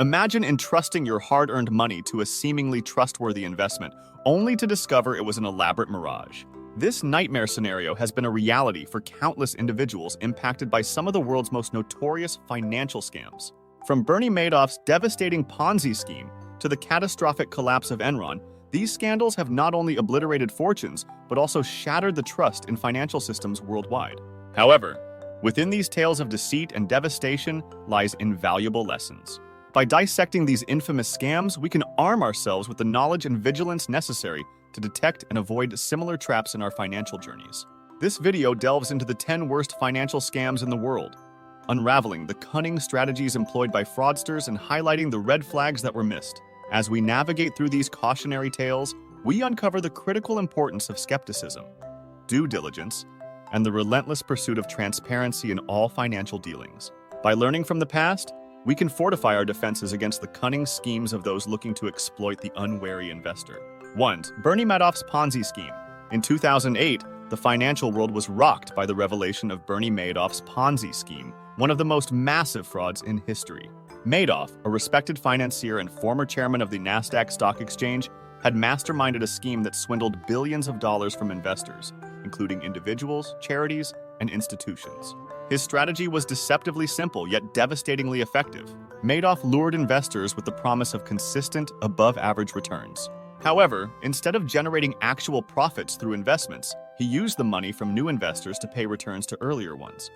Imagine entrusting your hard-earned money to a seemingly trustworthy investment, only to discover it was an elaborate mirage. This nightmare scenario has been a reality for countless individuals impacted by some of the world's most notorious financial scams. From Bernie Madoff's devastating Ponzi scheme to the catastrophic collapse of Enron, these scandals have not only obliterated fortunes, but also shattered the trust in financial systems worldwide. However, within these tales of deceit and devastation lies invaluable lessons. By dissecting these infamous scams, we can arm ourselves with the knowledge and vigilance necessary to detect and avoid similar traps in our financial journeys. This video delves into the 10 worst financial scams in the world, unraveling the cunning strategies employed by fraudsters and highlighting the red flags that were missed. As we navigate through these cautionary tales, we uncover the critical importance of skepticism, due diligence, and the relentless pursuit of transparency in all financial dealings. By learning from the past, we can fortify our defenses against the cunning schemes of those looking to exploit the unwary investor. 1. Bernie Madoff's Ponzi scheme. In 2008, the financial world was rocked by the revelation of Bernie Madoff's Ponzi scheme, one of the most massive frauds in history. Madoff, a respected financier and former chairman of the Nasdaq Stock Exchange, had masterminded a scheme that swindled billions of dollars from investors, including individuals, charities, and institutions. His strategy was deceptively simple yet devastatingly effective. Madoff lured investors with the promise of consistent, above-average returns. However, instead of generating actual profits through investments, he used the money from new investors to pay returns to earlier ones.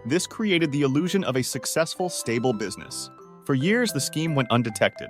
This created the illusion of a successful, stable business. For years, the scheme went undetected,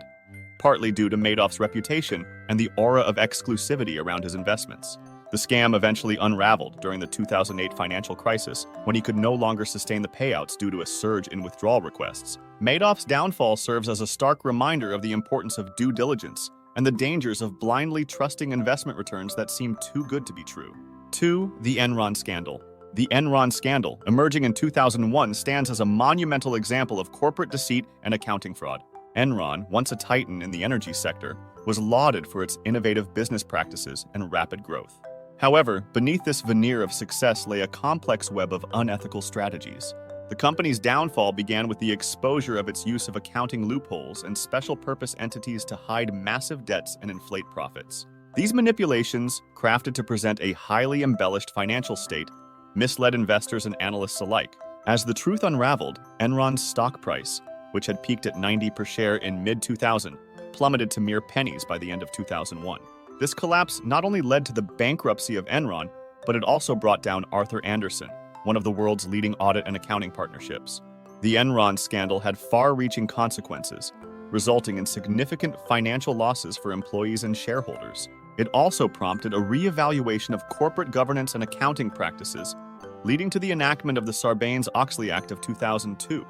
partly due to Madoff's reputation and the aura of exclusivity around his investments. The scam eventually unraveled during the 2008 financial crisis, when he could no longer sustain the payouts due to a surge in withdrawal requests. Madoff's downfall serves as a stark reminder of the importance of due diligence and the dangers of blindly trusting investment returns that seem too good to be true. 2. The Enron Scandal. The Enron Scandal, emerging in 2001, stands as a monumental example of corporate deceit and accounting fraud. Enron, once a titan in the energy sector, was lauded for its innovative business practices and rapid growth. However, beneath this veneer of success lay a complex web of unethical strategies. The company's downfall began with the exposure of its use of accounting loopholes and special-purpose entities to hide massive debts and inflate profits. These manipulations, crafted to present a highly embellished financial state, misled investors and analysts alike. As the truth unraveled, Enron's stock price, which had peaked at 90 per share in mid-2000, plummeted to mere pennies by the end of 2001. This collapse not only led to the bankruptcy of Enron, but it also brought down Arthur Andersen, one of the world's leading audit and accounting partnerships. The Enron scandal had far-reaching consequences, resulting in significant financial losses for employees and shareholders. It also prompted a re-evaluation of corporate governance and accounting practices, leading to the enactment of the Sarbanes-Oxley Act of 2002,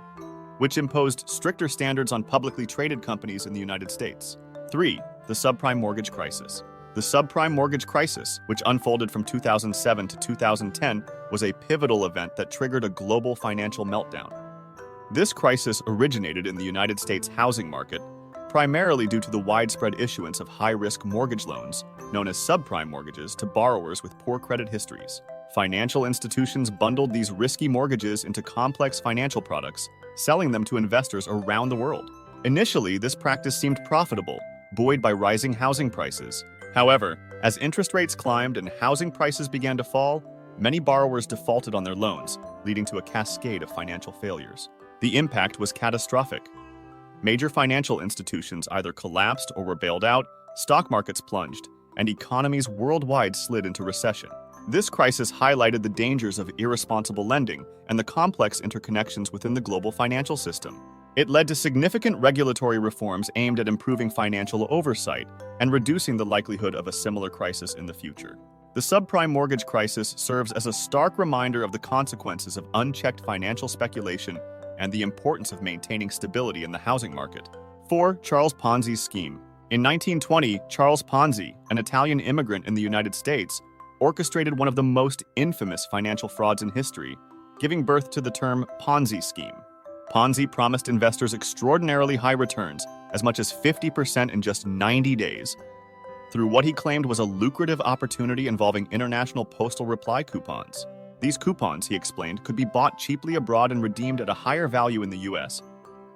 which imposed stricter standards on publicly traded companies in the United States. 3. The subprime mortgage crisis. The subprime mortgage crisis, which unfolded from 2007 to 2010, was a pivotal event that triggered a global financial meltdown. This crisis originated in the United States housing market, primarily due to the widespread issuance of high-risk mortgage loans, known as subprime mortgages, to borrowers with poor credit histories. Financial institutions bundled these risky mortgages into complex financial products, selling them to investors around the world. Initially, this practice seemed profitable, buoyed by rising housing prices. However, as interest rates climbed and housing prices began to fall, many borrowers defaulted on their loans, leading to a cascade of financial failures. The impact was catastrophic. Major financial institutions either collapsed or were bailed out, stock markets plunged, and economies worldwide slid into recession. This crisis highlighted the dangers of irresponsible lending and the complex interconnections within the global financial system. It led to significant regulatory reforms aimed at improving financial oversight and reducing the likelihood of a similar crisis in the future. The subprime mortgage crisis serves as a stark reminder of the consequences of unchecked financial speculation and the importance of maintaining stability in the housing market. 4. Charles Ponzi's scheme. In 1920, Charles Ponzi, an Italian immigrant in the United States, orchestrated one of the most infamous financial frauds in history, giving birth to the term Ponzi scheme. Ponzi promised investors extraordinarily high returns, as much as 50% in just 90 days, through what he claimed was a lucrative opportunity involving international postal reply coupons. These coupons, he explained, could be bought cheaply abroad and redeemed at a higher value in the US,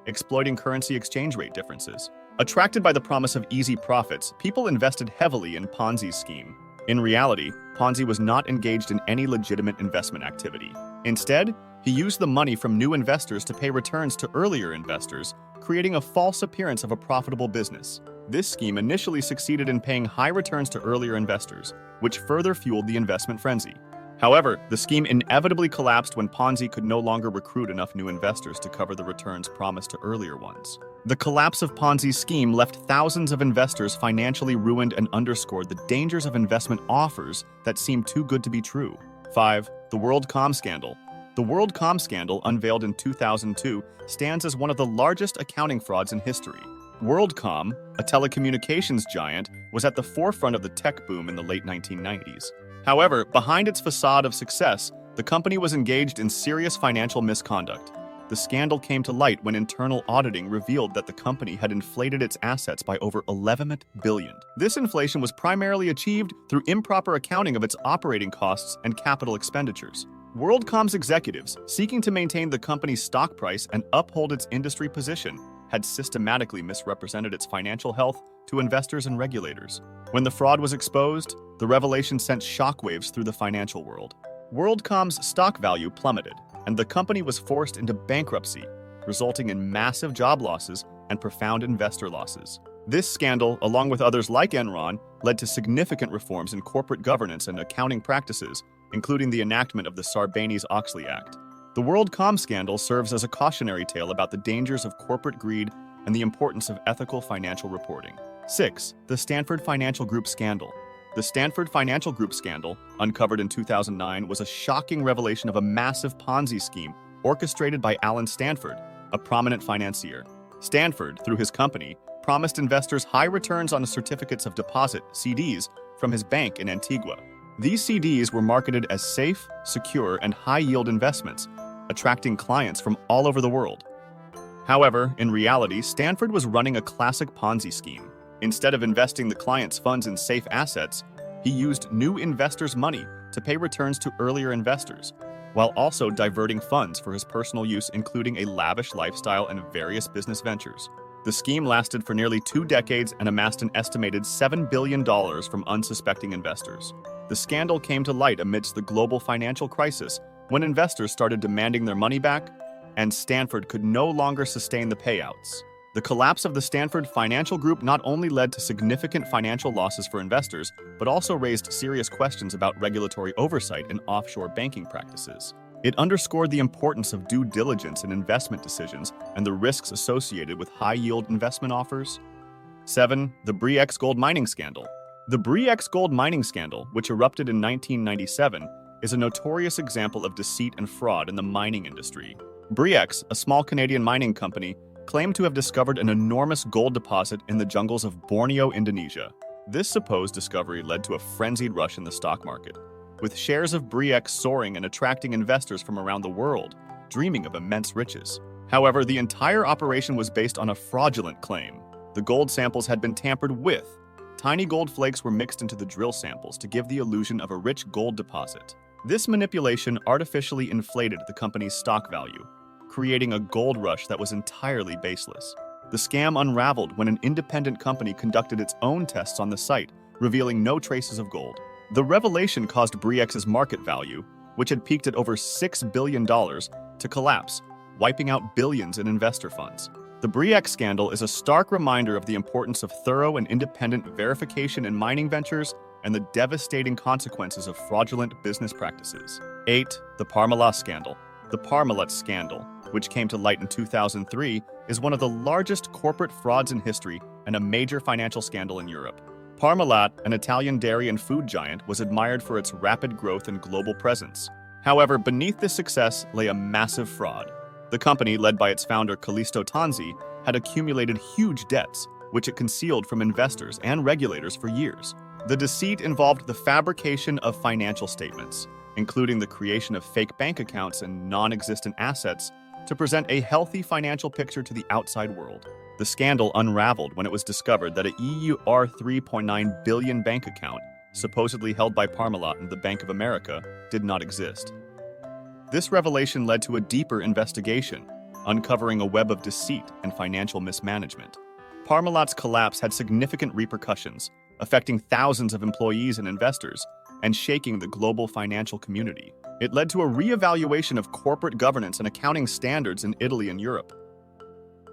exploiting currency exchange rate differences. Attracted by the promise of easy profits, people invested heavily in Ponzi's scheme. In reality, Ponzi was not engaged in any legitimate investment activity. Instead, he used the money from new investors to pay returns to earlier investors, creating a false appearance of a profitable business. This scheme initially succeeded in paying high returns to earlier investors, which further fueled the investment frenzy. However, the scheme inevitably collapsed when Ponzi could no longer recruit enough new investors to cover the returns promised to earlier ones. The collapse of Ponzi's scheme left thousands of investors financially ruined and underscored the dangers of investment offers that seemed too good to be true. 5. The WorldCom Scandal. The WorldCom Scandal, unveiled in 2002, stands as one of the largest accounting frauds in history. WorldCom, a telecommunications giant, was at the forefront of the tech boom in the late 1990s. However, behind its facade of success, the company was engaged in serious financial misconduct. The scandal came to light when internal auditing revealed that the company had inflated its assets by over $11 billion. This inflation was primarily achieved through improper accounting of its operating costs and capital expenditures. WorldCom's executives, seeking to maintain the company's stock price and uphold its industry position, had systematically misrepresented its financial health to investors and regulators. When the fraud was exposed, the revelation sent shockwaves through the financial world. WorldCom's stock value plummeted, and the company was forced into bankruptcy, resulting in massive job losses and profound investor losses. This scandal, along with others like Enron, led to significant reforms in corporate governance and accounting practices, including the enactment of the Sarbanes-Oxley Act. The WorldCom scandal serves as a cautionary tale about the dangers of corporate greed and the importance of ethical financial reporting. 6. The Standford Financial Group Scandal. The Standford Financial Group scandal, uncovered in 2009, was a shocking revelation of a massive Ponzi scheme orchestrated by Alan Standford, a prominent financier. Standford, through his company, promised investors high returns on certificates of deposit, CDs, from his bank in Antigua. These CDs were marketed as safe, secure, and high-yield investments, attracting clients from all over the world. However, in reality, Standford was running a classic Ponzi scheme. Instead of investing the client's funds in safe assets, he used new investors' money to pay returns to earlier investors, while also diverting funds for his personal use, including a lavish lifestyle and various business ventures. The scheme lasted for nearly 2 decades and amassed an estimated $7 billion from unsuspecting investors. The scandal came to light amidst the global financial crisis when investors started demanding their money back, and Standford could no longer sustain the payouts. The collapse of the Standford Financial Group not only led to significant financial losses for investors, but also raised serious questions about regulatory oversight and offshore banking practices. It underscored the importance of due diligence in investment decisions and the risks associated with high-yield investment offers. 7. The Bre-X gold mining scandal. The Bre-X gold mining scandal, which erupted in 1997, is a notorious example of deceit and fraud in the mining industry. Bre-X, a small Canadian mining company, claimed to have discovered an enormous gold deposit in the jungles of Borneo, Indonesia. This supposed discovery led to a frenzied rush in the stock market, with shares of Bre-X soaring and attracting investors from around the world, dreaming of immense riches. However, the entire operation was based on a fraudulent claim. The gold samples had been tampered with. Tiny gold flakes were mixed into the drill samples to give the illusion of a rich gold deposit. This manipulation artificially inflated the company's stock value, creating a gold rush that was entirely baseless. The scam unraveled when an independent company conducted its own tests on the site, revealing no traces of gold. The revelation caused Bre-X's market value, which had peaked at over $6 billion, to collapse, wiping out billions in investor funds. The Bre-X scandal is a stark reminder of the importance of thorough and independent verification in mining ventures and the devastating consequences of fraudulent business practices. 8. The Parmalat Scandal. The Parmalat Scandal, which came to light in 2003, is one of the largest corporate frauds in history and a major financial scandal in Europe. Parmalat, an Italian dairy and food giant, was admired for its rapid growth and global presence. However, beneath this success lay a massive fraud. The company, led by its founder Callisto Tanzi, had accumulated huge debts, which it concealed from investors and regulators for years. The deceit involved the fabrication of financial statements, including the creation of fake bank accounts and non-existent assets, to present a healthy financial picture to the outside world. The scandal unraveled when it was discovered that a EUR 3.9 billion bank account, supposedly held by Parmalat and the Bank of America, did not exist. This revelation led to a deeper investigation, uncovering a web of deceit and financial mismanagement. Parmalat's collapse had significant repercussions, affecting thousands of employees and investors, and shaking the global financial community. It led to a re-evaluation of corporate governance and accounting standards in Italy and Europe.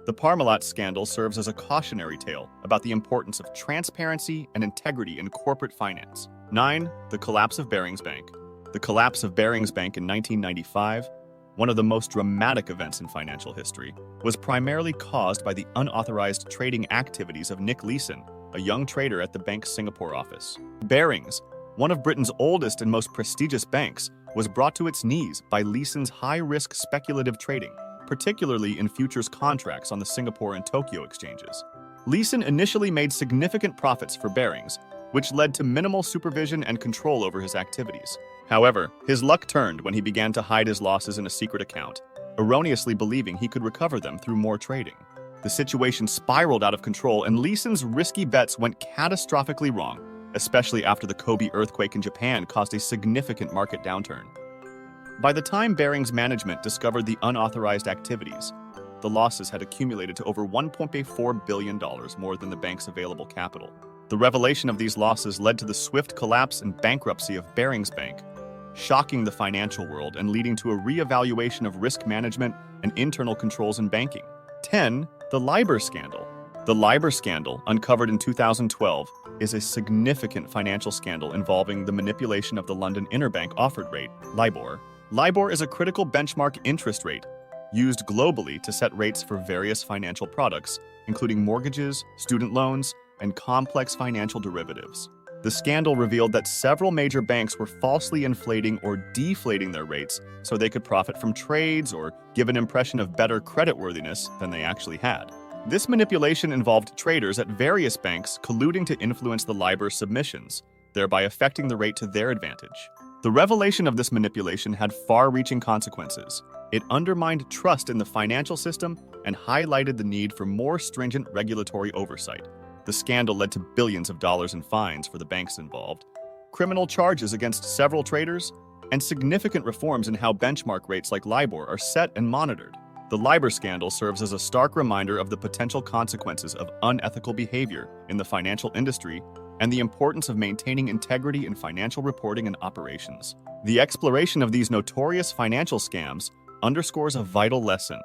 The Parmalat Scandal serves as a cautionary tale about the importance of transparency and integrity in corporate finance. 9. The collapse of Barings Bank. The collapse of Barings Bank in 1995, one of the most dramatic events in financial history, was primarily caused by the unauthorized trading activities of Nick Leeson, a young trader at the bank's Singapore office. Barings, one of Britain's oldest and most prestigious banks, was brought to its knees by Leeson's high-risk speculative trading, particularly in futures contracts on the Singapore and Tokyo exchanges. Leeson initially made significant profits for Barings, which led to minimal supervision and control over his activities. However, his luck turned when he began to hide his losses in a secret account, erroneously believing he could recover them through more trading. The situation spiraled out of control, and Leeson's risky bets went catastrophically wrong, especially after the Kobe earthquake in Japan caused a significant market downturn. By the time Barings management discovered the unauthorized activities, the losses had accumulated to over $1.4 billion, more than the bank's available capital. The revelation of these losses led to the swift collapse and bankruptcy of Barings Bank, shocking the financial world and leading to a re-evaluation of risk management and internal controls in banking. 10. The Libor Scandal. The Libor Scandal, uncovered in 2012, is a significant financial scandal involving the manipulation of the London interbank offered rate, Libor. Libor is a critical benchmark interest rate used globally to set rates for various financial products, including mortgages, student loans, and complex financial derivatives. The scandal revealed that several major banks were falsely inflating or deflating their rates so they could profit from trades or give an impression of better creditworthiness than they actually had. This manipulation involved traders at various banks colluding to influence the Libor submissions, thereby affecting the rate to their advantage. The revelation of this manipulation had far-reaching consequences. It undermined trust in the financial system and highlighted the need for more stringent regulatory oversight. The scandal led to billions of dollars in fines for the banks involved, criminal charges against several traders, and significant reforms in how benchmark rates like Libor are set and monitored. The Libor scandal serves as a stark reminder of the potential consequences of unethical behavior in the financial industry and the importance of maintaining integrity in financial reporting and operations. The exploration of these notorious financial scams underscores a vital lesson.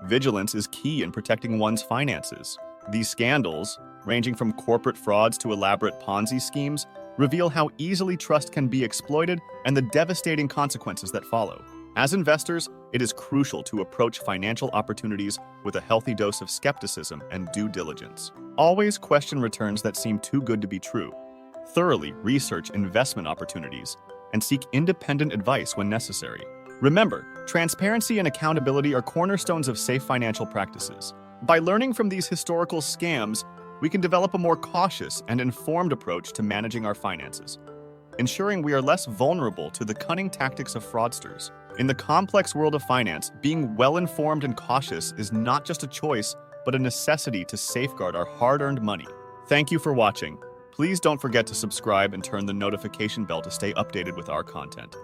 Vigilance is key in protecting one's finances. These scandals, ranging from corporate frauds to elaborate Ponzi schemes, reveal how easily trust can be exploited and the devastating consequences that follow. As investors, it is crucial to approach financial opportunities with a healthy dose of skepticism and due diligence. Always question returns that seem too good to be true. Thoroughly research investment opportunities and seek independent advice when necessary. Remember, transparency and accountability are cornerstones of safe financial practices. By learning from these historical scams, we can develop a more cautious and informed approach to managing our finances, ensuring we are less vulnerable to the cunning tactics of fraudsters. In the complex world of finance, being well-informed and cautious is not just a choice, but a necessity to safeguard our hard-earned money. Thank you for watching. Please don't forget to subscribe and turn the notification bell to stay updated with our content.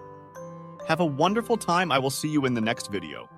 Have a wonderful time. I will see you in the next video.